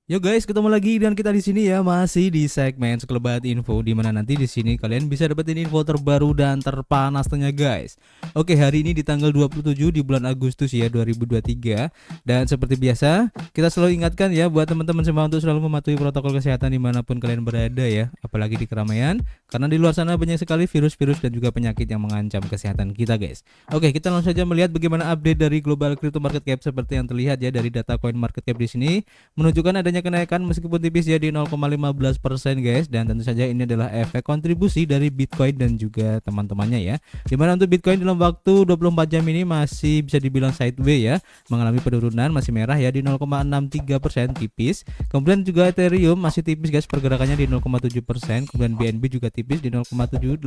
Yo guys, ketemu lagi dan kita di sini ya masih di segmen sekelebat info di mana nanti di sini kalian bisa dapetin info terbaru dan terpanas tentunya guys. Oke, hari ini di tanggal 27 di bulan Agustus ya 2023 dan seperti biasa kita selalu ingatkan ya buat teman-teman semua untuk selalu mematuhi protokol kesehatan dimanapun kalian berada ya, apalagi di keramaian karena di luar sana banyak sekali virus-virus dan juga penyakit yang mengancam kesehatan kita guys. Oke, kita langsung saja melihat bagaimana update dari global crypto market cap seperti yang terlihat ya dari data coin market cap di sini menunjukkan adanya kenaikan meskipun tipis ya di 0,15% guys, dan tentu saja ini adalah efek kontribusi dari Bitcoin dan juga teman-temannya ya. Dimana untuk Bitcoin dalam waktu 24 jam ini masih bisa dibilang sideways ya, mengalami penurunan masih merah ya di 0,63% tipis. Kemudian juga Ethereum masih tipis guys, pergerakannya di 0,7%, kemudian BNB juga tipis di 0,78%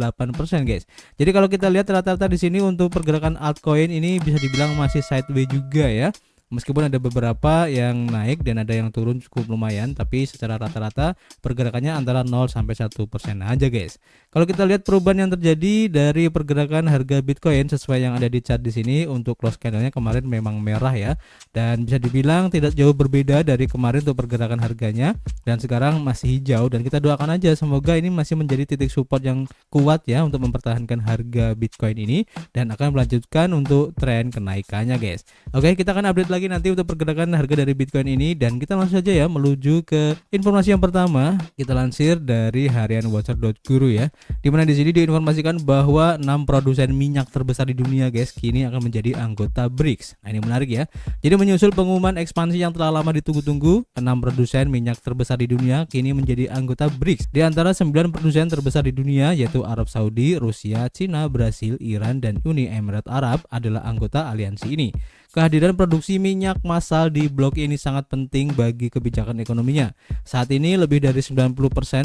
guys. Jadi kalau kita lihat rata-rata di sini untuk pergerakan altcoin ini bisa dibilang masih sideways juga ya. Meskipun ada beberapa yang naik dan ada yang turun cukup lumayan, tapi secara rata-rata pergerakannya antara 0 sampai 1% aja guys. Kalau kita lihat perubahan yang terjadi dari pergerakan harga Bitcoin sesuai yang ada di chart di sini, untuk close candlenya kemarin memang merah ya, dan bisa dibilang tidak jauh berbeda dari kemarin untuk pergerakan harganya, dan sekarang masih hijau, dan kita doakan aja semoga ini masih menjadi titik support yang kuat ya untuk mempertahankan harga Bitcoin ini dan akan melanjutkan untuk tren kenaikannya guys. Oke, kita akan update lagi nanti untuk pergerakan harga dari Bitcoin ini, dan kita langsung saja ya menuju ke informasi yang pertama. Kita lansir dari harian watcher.guru ya, dimana di sini diinformasikan bahwa 6 produsen minyak terbesar di dunia guys kini akan menjadi anggota BRICS. Nah, ini menarik ya. Jadi menyusul pengumuman ekspansi yang telah lama ditunggu-tunggu, 6 produsen minyak terbesar di dunia kini menjadi anggota BRICS. Di antara 9 produsen terbesar di dunia yaitu Arab Saudi, Rusia, Cina, Brasil, Iran, dan Uni Emirat Arab adalah anggota aliansi ini. Kehadiran produksi minyak massal di blok ini sangat penting bagi kebijakan ekonominya. Saat ini lebih dari 90%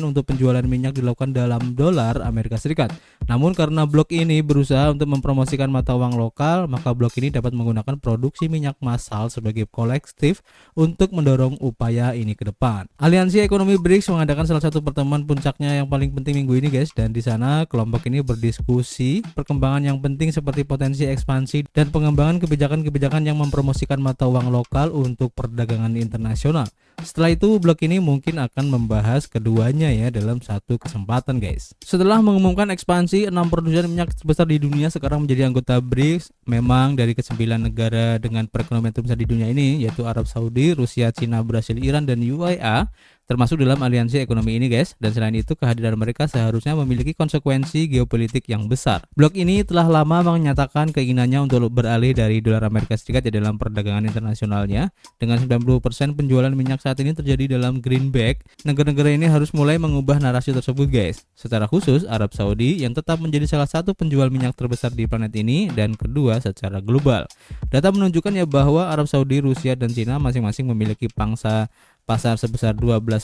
untuk penjualan minyak dilakukan dalam dolar Amerika Serikat. Namun karena blok ini berusaha untuk mempromosikan mata uang lokal, maka blok ini dapat menggunakan produksi minyak massal sebagai kolektif untuk mendorong upaya ini ke depan. Aliansi Ekonomi BRICS mengadakan salah satu pertemuan puncaknya yang paling penting minggu ini guys, dan di sana kelompok ini berdiskusi perkembangan yang penting seperti potensi ekspansi dan pengembangan kebijakan-kebijakan yang mempromosikan mata uang lokal untuk perdagangan internasional. Setelah itu blok ini mungkin akan membahas keduanya ya dalam satu kesempatan guys. Setelah mengumumkan ekspansi, 6 produsen minyak terbesar di dunia sekarang menjadi anggota BRICS. Memang dari ke-9 negara dengan perekonomian terbesar di dunia ini yaitu Arab Saudi, Rusia, Cina, Brasil, Iran, dan UAE termasuk dalam aliansi ekonomi ini guys, dan selain itu kehadiran mereka seharusnya memiliki konsekuensi geopolitik yang besar. Blok ini telah lama menyatakan keinginannya untuk beralih dari dolar Amerika Serikat ya dalam perdagangan internasionalnya. Dengan 90% penjualan minyak saat ini terjadi dalam greenback, negara-negara ini harus mulai mengubah narasi tersebut guys. Secara khusus Arab Saudi yang tetap menjadi salah satu penjual minyak terbesar di planet ini dan kedua secara global. Data menunjukkan ya bahwa Arab Saudi, Rusia, dan Cina masing-masing memiliki pangsa pasar sebesar 12%,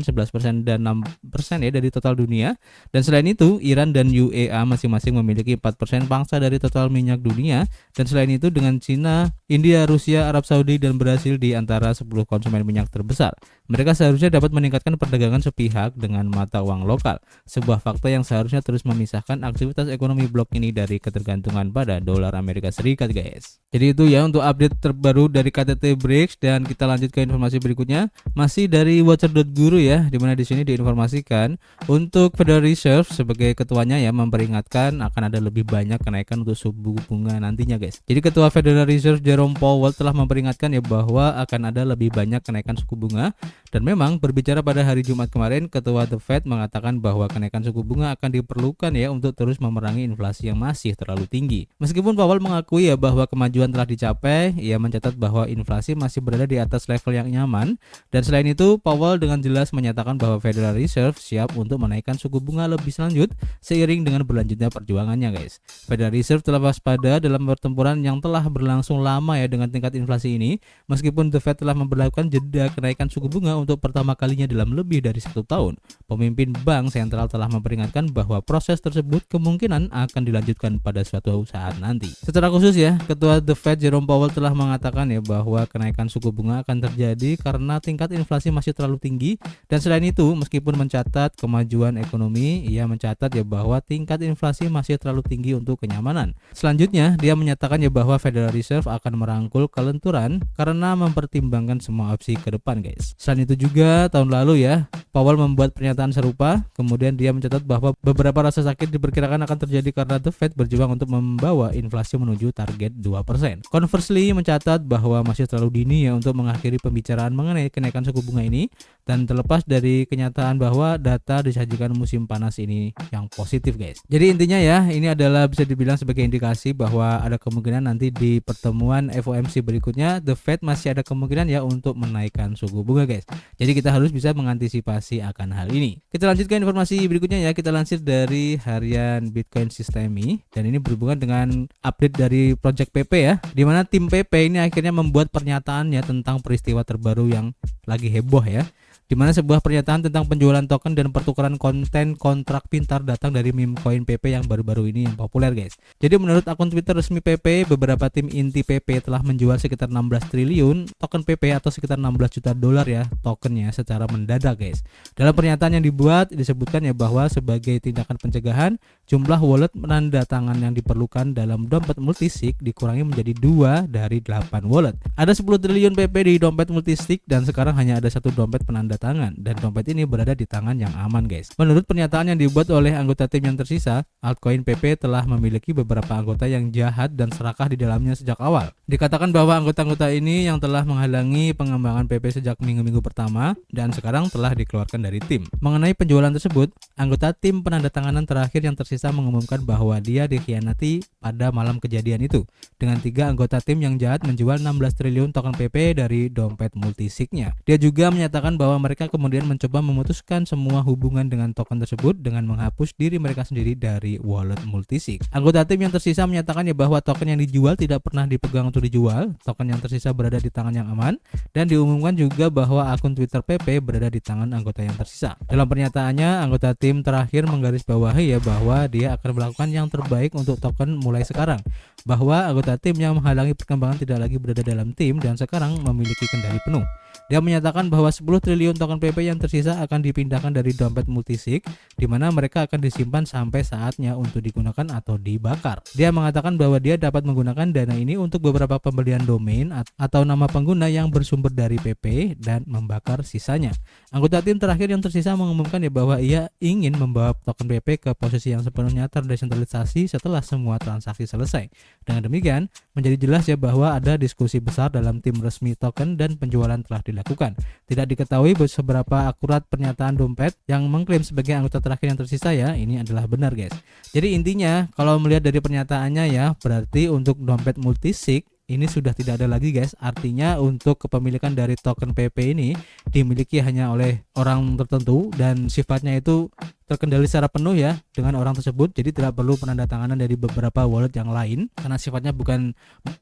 11%, dan 6% ya dari total dunia. Dan selain itu, Iran dan UAE masing-masing memiliki 4% pangsa dari total minyak dunia. Dan selain itu dengan Cina, India, Rusia, Arab Saudi, dan Brasil di antara 10 konsumen minyak terbesar. Mereka seharusnya dapat meningkatkan perdagangan sepihak dengan mata uang lokal. Sebuah fakta yang seharusnya terus memisahkan aktivitas ekonomi blok ini dari ketergantungan pada dolar Amerika Serikat guys. Jadi itu ya untuk update terbaru dari KTT BRICS, dan kita lanjut ke informasi berikutnya. Masih dari watcher.guru ya, dimana di sini diinformasikan untuk Federal Reserve sebagai ketuanya ya memperingatkan akan ada lebih banyak kenaikan untuk suku bunga nantinya guys. Jadi ketua Federal Reserve Jerome Powell telah memperingatkan ya bahwa akan ada lebih banyak kenaikan suku bunga, dan memang berbicara pada hari Jumat kemarin ketua The Fed mengatakan bahwa kenaikan suku bunga akan diperlukan ya untuk terus memerangi inflasi yang masih terlalu tinggi. Meskipun Powell mengakui ya bahwa kemajuan telah dicapai, ia mencatat bahwa inflasi masih berada di atas level yang nyaman. Dan selain itu, Powell dengan jelas menyatakan bahwa Federal Reserve siap untuk menaikkan suku bunga lebih lanjut seiring dengan berlanjutnya perjuangannya guys. Federal Reserve telah waspada dalam pertempuran yang telah berlangsung lama ya dengan tingkat inflasi ini, meskipun The Fed telah memberlakukan jeda kenaikan suku bunga untuk pertama kalinya dalam lebih dari 1 tahun. Pemimpin bank sentral telah memperingatkan bahwa proses tersebut kemungkinan akan dilanjutkan pada suatu saat nanti. Secara khusus ya, ketua The Fed Jerome Powell telah mengatakan ya bahwa kenaikan suku bunga akan terjadi karena tingkat inflasi masih terlalu tinggi, dan selain itu meskipun mencatat kemajuan ekonomi, ia mencatat ya bahwa tingkat inflasi masih terlalu tinggi untuk kenyamanan. Selanjutnya dia menyatakan ya bahwa Federal Reserve akan merangkul kelenturan karena mempertimbangkan semua opsi ke depan guys. Selain itu juga tahun lalu ya Powell membuat pernyataan serupa, kemudian dia mencatat bahwa beberapa rasa sakit diperkirakan akan terjadi karena The Fed berjuang untuk membawa inflasi menuju target 2%. Conversely mencatat bahwa masih terlalu dini ya untuk mengakhiri pembicaraan mengenai kenaikan suku bunga ini, dan terlepas dari kenyataan bahwa data disajikan musim panas ini yang positif guys. Jadi intinya ya ini adalah bisa dibilang sebagai indikasi bahwa ada kemungkinan nanti di pertemuan FOMC berikutnya The Fed masih ada kemungkinan ya untuk menaikkan suku bunga guys. Jadi kita harus bisa mengantisipasi akan hal ini. Kita lanjut ke informasi berikutnya ya, kita lansir dari harian Bitcoin Systemi, dan ini berhubungan dengan update dari Project PP ya, dimana tim PP ini akhirnya membuat pernyataannya tentang peristiwa terbaru yang lagi heboh ya, dimana sebuah pernyataan tentang penjualan token dan pertukaran konten kontrak pintar datang dari meme coin PP yang baru-baru ini yang populer guys. Jadi menurut akun Twitter resmi PP, beberapa tim inti PP telah menjual sekitar 16 triliun token PP atau sekitar 16 juta dolar ya tokennya secara mendadak guys. Dalam pernyataan yang dibuat disebutkan ya bahwa sebagai tindakan pencegahan, jumlah wallet penanda tangan yang diperlukan dalam dompet multisig dikurangi menjadi 2 dari 8 wallet. Ada 10 triliun PP di dompet multisig dan sekarang hanya ada satu dompet penanda tangan, dan dompet ini berada di tangan yang aman guys. Menurut pernyataan yang dibuat oleh anggota tim yang tersisa, altcoin PP telah memiliki beberapa anggota yang jahat dan serakah di dalamnya sejak awal. Dikatakan bahwa anggota-anggota ini yang telah menghalangi pengembangan PP sejak minggu-minggu pertama dan sekarang telah dikeluarkan dari tim. Mengenai penjualan tersebut, anggota tim penandatanganan terakhir yang tersisa mengumumkan bahwa dia dikhianati pada malam kejadian itu, dengan 3 anggota tim yang jahat menjual 16 triliun token PP dari dompet multisignya. Dia juga menyatakan bahwa mereka kemudian mencoba memutuskan semua hubungan dengan token tersebut dengan menghapus diri mereka sendiri dari wallet multisig. Anggota tim yang tersisa menyatakan ya bahwa token yang dijual tidak pernah dipegang untuk dijual, token yang tersisa berada di tangan yang aman, dan diumumkan juga bahwa akun Twitter PP berada di tangan anggota yang tersisa. Dalam pernyataannya, anggota tim terakhir menggarisbawahi ya bahwa dia akan melakukan yang terbaik untuk token mulai sekarang, bahwa anggota tim yang menghalangi perkembangan tidak lagi berada dalam tim dan sekarang memiliki kendali penuh. Dia menyatakan bahwa 10 triliun token PP yang tersisa akan dipindahkan dari dompet multisig, di mana mereka akan disimpan sampai saatnya untuk digunakan atau dibakar. Dia mengatakan bahwa dia dapat menggunakan dana ini untuk beberapa pembelian domain atau nama pengguna yang bersumber dari PP dan membakar sisanya. Anggota tim terakhir yang tersisa mengumumkan ya bahwa ia ingin membawa token PP ke posisi yang sepenuhnya terdesentralisasi setelah semua transaksi selesai. Dengan demikian, menjadi jelas ya bahwa ada diskusi besar dalam tim resmi token dan penjualan telah dilakukan. Tidak diketahui seberapa akurat pernyataan dompet yang mengklaim sebagai anggota terakhir yang tersisa ya, ini adalah benar guys. Jadi intinya kalau melihat dari pernyataannya ya, berarti untuk dompet multisig ini sudah tidak ada lagi guys. Artinya untuk kepemilikan dari token PP ini dimiliki hanya oleh orang tertentu dan sifatnya itu terkendali secara penuh ya dengan orang tersebut, jadi tidak perlu penandatanganan dari beberapa wallet yang lain karena sifatnya bukan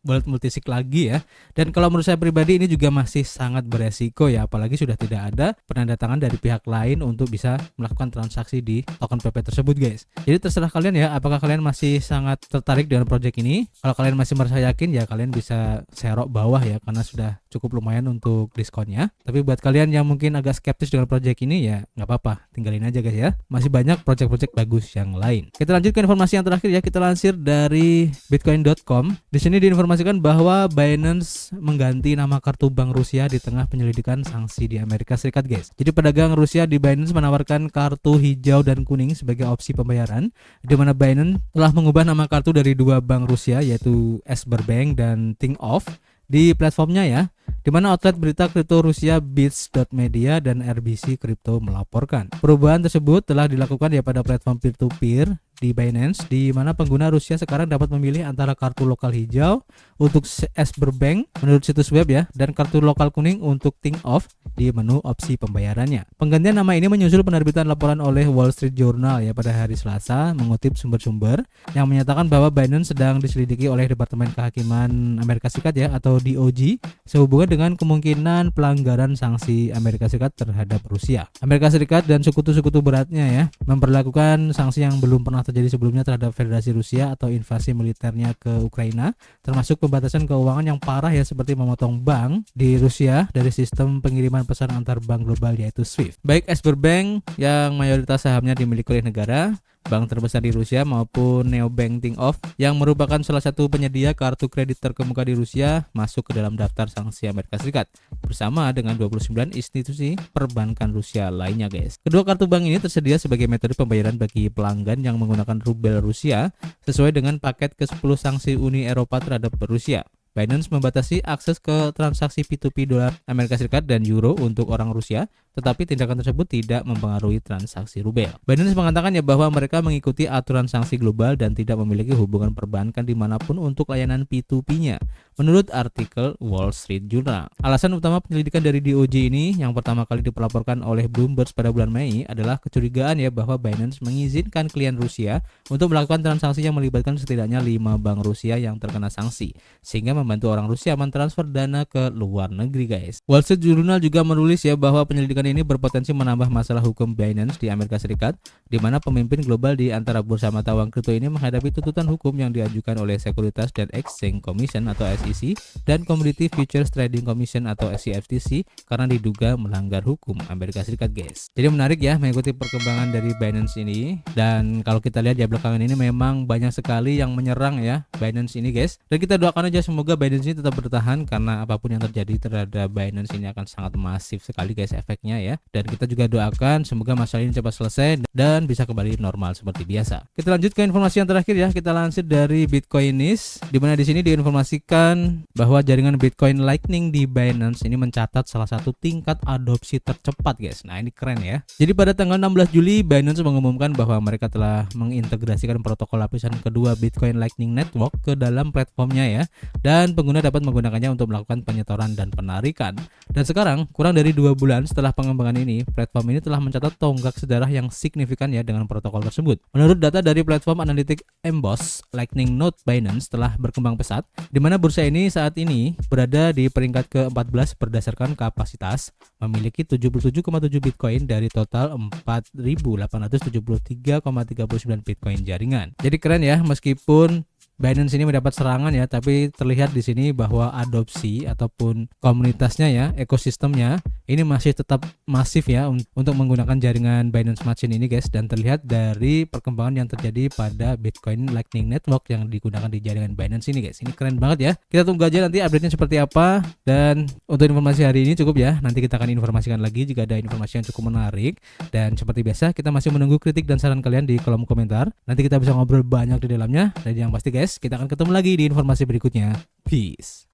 wallet multisig lagi ya. Dan kalau menurut saya pribadi ini juga masih sangat beresiko ya, apalagi sudah tidak ada penandatangan dari pihak lain untuk bisa melakukan transaksi di token PP tersebut guys. Jadi terserah kalian ya, apakah kalian masih sangat tertarik dengan project ini. Kalau kalian masih merasa yakin ya kalian bisa share bawah ya, karena sudah cukup lumayan untuk diskonnya. Tapi buat kalian yang mungkin agak skeptis dengan project ini ya nggak apa-apa, tinggalin aja guys ya. Masih banyak project-project bagus yang lain. Kita lanjut ke informasi yang terakhir ya, kita lansir dari bitcoin.com. Di sini diinformasikan bahwa Binance mengganti nama kartu bank Rusia di tengah penyelidikan sanksi di Amerika Serikat guys. Jadi pedagang Rusia di Binance menawarkan kartu hijau dan kuning sebagai opsi pembayaran, di mana Binance telah mengubah nama kartu dari 2 bank Rusia yaitu Sberbank dan Tinkoff di platformnya ya, di mana outlet berita kripto Rusia Bits.media dan RBC Crypto melaporkan. Perubahan tersebut telah dilakukan ya pada platform peer-to-peer di Binance, di mana pengguna Rusia sekarang dapat memilih antara kartu lokal hijau untuk Sberbank menurut situs web ya, dan kartu lokal kuning untuk Tinkoff di menu opsi pembayarannya. Penggantian nama ini menyusul penerbitan laporan oleh Wall Street Journal ya pada hari Selasa, mengutip sumber-sumber yang menyatakan bahwa Binance sedang diselidiki oleh Departemen Kehakiman Amerika Serikat ya atau DOJ sehubungan dengan kemungkinan pelanggaran sanksi Amerika Serikat terhadap Rusia. Amerika Serikat dan sekutu-sekutu beratnya ya memperlakukan sanksi yang belum pernah terjadi sebelumnya terhadap Federasi Rusia atau invasi militernya ke Ukraina, termasuk pembatasan keuangan yang parah ya, seperti memotong bank di Rusia dari sistem pengiriman pesan antar bank global yaitu SWIFT. Baik Sberbank yang mayoritas sahamnya dimiliki oleh negara, bank terbesar di Rusia, maupun Neobank Tinkoff yang merupakan salah satu penyedia kartu kredit terkemuka di Rusia masuk ke dalam daftar sanksi Amerika Serikat bersama dengan 29 institusi perbankan Rusia lainnya guys. Kedua kartu bank ini tersedia sebagai metode pembayaran bagi pelanggan yang menggunakan rubel Rusia sesuai dengan paket ke-10 sanksi Uni Eropa terhadap Rusia. Binance membatasi akses ke transaksi P2P dolar Amerika Serikat dan euro untuk orang Rusia, tetapi tindakan tersebut tidak mempengaruhi transaksi rubel. Binance mengatakan ya bahwa mereka mengikuti aturan sanksi global dan tidak memiliki hubungan perbankan dimanapun untuk layanan P2P-nya, menurut artikel Wall Street Journal. Alasan utama penyelidikan dari DOJ ini yang pertama kali dilaporkan oleh Bloomberg pada bulan Mei adalah kecurigaan ya bahwa Binance mengizinkan klien Rusia untuk melakukan transaksi yang melibatkan setidaknya 5 bank Rusia yang terkena sanksi, sehingga membantu orang Rusia mentransfer dana ke luar negeri guys. Wall Street Journal juga menulis ya bahwa penyelidikan ini berpotensi menambah masalah hukum Binance di Amerika Serikat, di mana pemimpin global di antara bursa mata uang kripto ini menghadapi tuntutan hukum yang diajukan oleh Securities and Exchange Commission atau SEC dan Commodity Futures Trading Commission atau CFTC karena diduga melanggar hukum Amerika Serikat guys. Jadi menarik ya mengikuti perkembangan dari Binance ini, dan kalau kita lihat ya belakangan ini memang banyak sekali yang menyerang ya Binance ini guys, dan kita doakan aja semoga Binance ini tetap bertahan karena apapun yang terjadi terhadap Binance ini akan sangat masif sekali guys efeknya ya, dan kita juga doakan semoga masalah ini cepat selesai dan bisa kembali normal seperti biasa. Kita lanjut ke informasi yang terakhir ya, kita lansir dari Bitcoinis, di mana di sini diinformasikan bahwa jaringan Bitcoin Lightning di Binance ini mencatat salah satu tingkat adopsi tercepat guys. Nah ini keren ya. Jadi pada tanggal 16 Juli Binance mengumumkan bahwa mereka telah mengintegrasikan protokol lapisan kedua Bitcoin Lightning Network ke dalam platformnya ya, dan pengguna dapat menggunakannya untuk melakukan penyetoran dan penarikan. Dan sekarang kurang dari 2 bulan setelah pengembangan ini, platform ini telah mencatat tonggak sejarah yang signifikan ya dengan protokol tersebut. Menurut data dari platform analitik Emboss, Lightning Node Binance telah berkembang pesat, di mana bursa ini saat ini berada di peringkat ke-14 berdasarkan kapasitas, memiliki 77,7 Bitcoin dari total 4.873,39 Bitcoin jaringan. Jadi keren ya, meskipun Binance ini mendapat serangan ya, tapi terlihat di sini bahwa adopsi ataupun komunitasnya ya, ekosistemnya ini masih tetap masif ya untuk menggunakan jaringan Binance Machine ini guys, dan terlihat dari perkembangan yang terjadi pada Bitcoin Lightning Network yang digunakan di jaringan Binance ini guys. Ini keren banget ya. Kita tunggu aja nanti update-nya seperti apa, dan untuk informasi hari ini cukup ya. Nanti kita akan informasikan lagi jika ada informasi yang cukup menarik, dan seperti biasa kita masih menunggu kritik dan saran kalian di kolom komentar. Nanti kita bisa ngobrol banyak di dalamnya, dan yang pasti guys, kita akan ketemu lagi di informasi berikutnya. Peace.